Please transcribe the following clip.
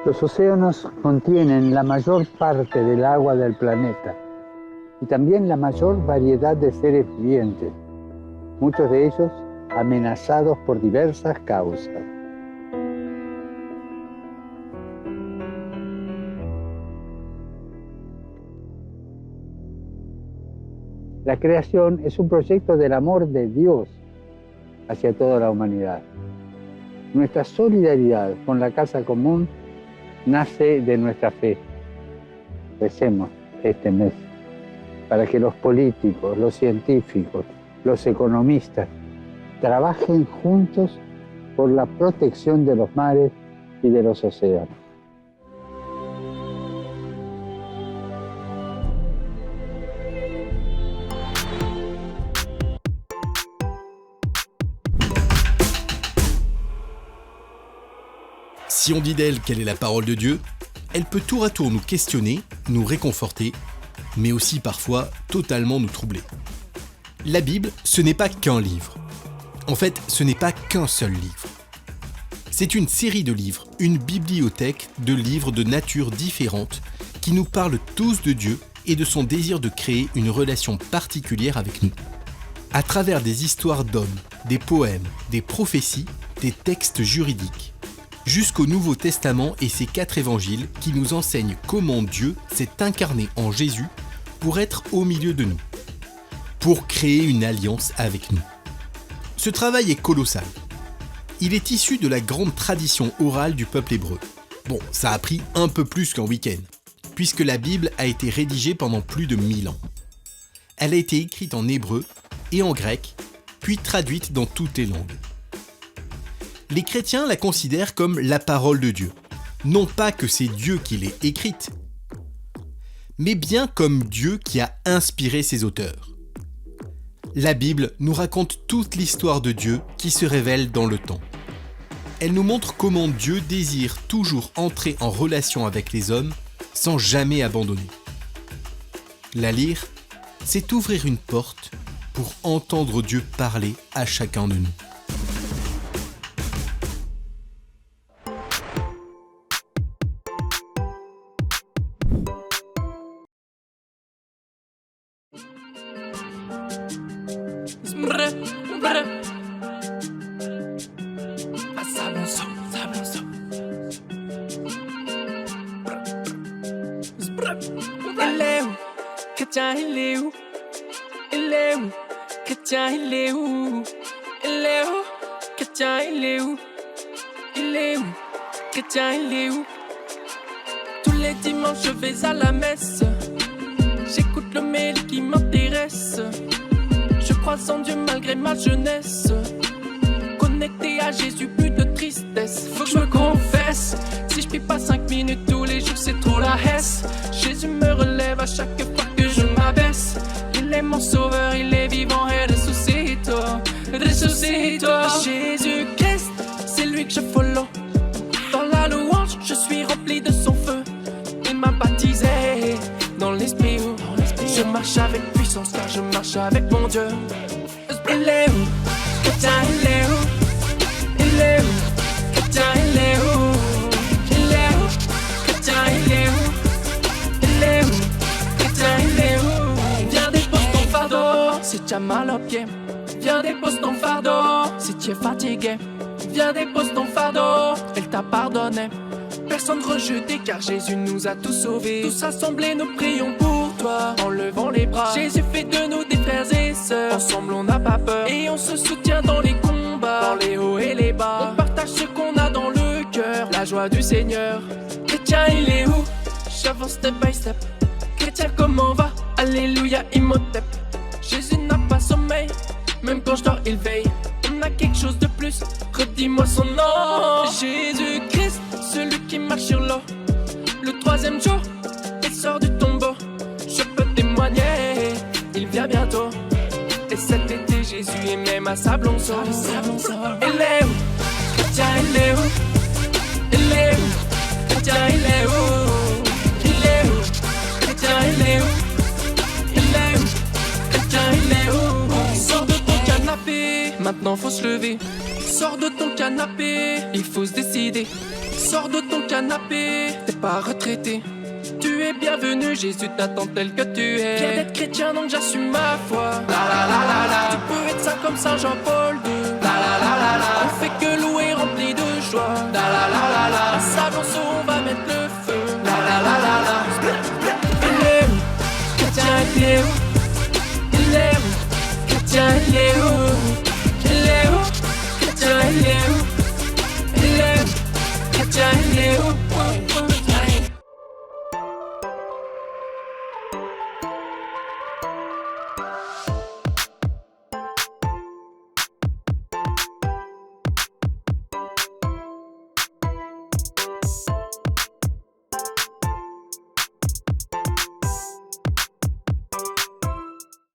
Los océanos contienen la mayor parte del agua del planeta y también la mayor variedad de seres vivientes, muchos de ellos amenazados por diversas causas. La creación es un proyecto del amor de Dios hacia toda la humanidad. Nuestra solidaridad con la casa común nace de nuestra fe. Recemos este mes para que los políticos, los científicos, los economistas trabajen juntos por la protección de los mares y de los océanos. Si on dit d'elle qu'elle est la parole de Dieu, elle peut tour à tour nous questionner, nous réconforter, mais aussi parfois totalement nous troubler. La Bible, ce n'est pas qu'un livre. En fait, ce n'est pas qu'un seul livre. C'est une série de livres, une bibliothèque de livres de nature différente qui nous parlent tous de Dieu et de son désir de créer une relation particulière avec nous. À travers des histoires d'hommes, des poèmes, des prophéties, des textes juridiques, jusqu'au Nouveau Testament et ses 4 évangiles qui nous enseignent comment Dieu s'est incarné en Jésus pour être au milieu de nous, pour créer une alliance avec nous. Ce travail est colossal. Il est issu de la grande tradition orale du peuple hébreu. Bon, ça a pris un peu plus qu'un week-end, puisque la Bible a été rédigée pendant plus de 1000 ans. Elle a été écrite en hébreu et en grec, puis traduite dans toutes les langues. Les chrétiens la considèrent comme la parole de Dieu. Non pas que c'est Dieu qui l'ait écrite, mais bien comme Dieu qui a inspiré ses auteurs. La Bible nous raconte toute l'histoire de Dieu qui se révèle dans le temps. Elle nous montre comment Dieu désire toujours entrer en relation avec les hommes sans jamais abandonner. La lire, c'est ouvrir une porte pour entendre Dieu parler à chacun de nous. Tous les dimanches je vais à la messe. J'écoute le mail qui m'intéresse. Je crois en Dieu malgré ma jeunesse. Connecté à Jésus, plus de tristesse. Faut que je me confesse. Si je prie pas 5 minutes tous les jours, c'est trop la hesse. Jésus me relève à chaque fois que je m'abaisse. Il est mon sauveur, il est vivant et ressuscité. Jésus-Christ, c'est lui que je follow. Dans la louange, je suis rempli de son feu. Il m'a baptisé dans l'esprit. Je marche avec puissance car je marche avec mon Dieu. Il est où? Chrétien, il est où? Il est où? Chrétien, il est où? Il est où? Chrétien, il est où? Il est où? Chrétien, il est où? Viens dépose ton fardeau si tu as mal aux pieds. Viens dépose ton fardeau si tu es fatigué. Viens dépose ton fardeau, elle t'a pardonné. Personne rejeté car Jésus nous a tous sauvés. Tous assemblés nous prions pour toi en levant les bras. Jésus fait de nous des frères et sœurs. Ensemble on n'a pas peur et on se soutient dans les combats, dans les hauts et les bas. On partage ce qu'on a dans le cœur, la joie du Seigneur. Chrétien il est où? J'avance step by step. Chrétien comment va? Alléluia Imhotep. Jésus n'a pas sommeil, même quand je dors il veille. On a quelque chose de plus, redis-moi son nom. Jésus-Christ, celui qui marche sur l'eau. Le 3e jour, il sort du tombeau. Je peux témoigner, il vient bientôt. Et cet été, Jésus est même à Sablonceau. Il est où? Chrétien, il est où? Il est où? Chrétien, il est où? Il est où? Chrétien, il est où? Il est où? Chrétien, il est où? Sors de ton canapé, maintenant faut se lever. Sors de ton canapé, il faut se décider. Sors de ton canapé, t'es pas retraité. Tu es bienvenu, Jésus t'attend tel que tu es. Viens d'être chrétien donc j'assume ma foi. La la la la la. Tu peux être saint comme Saint Jean-Paul II. La la la la la. On fait que louer rempli de joie. La la la la la. Un savon sur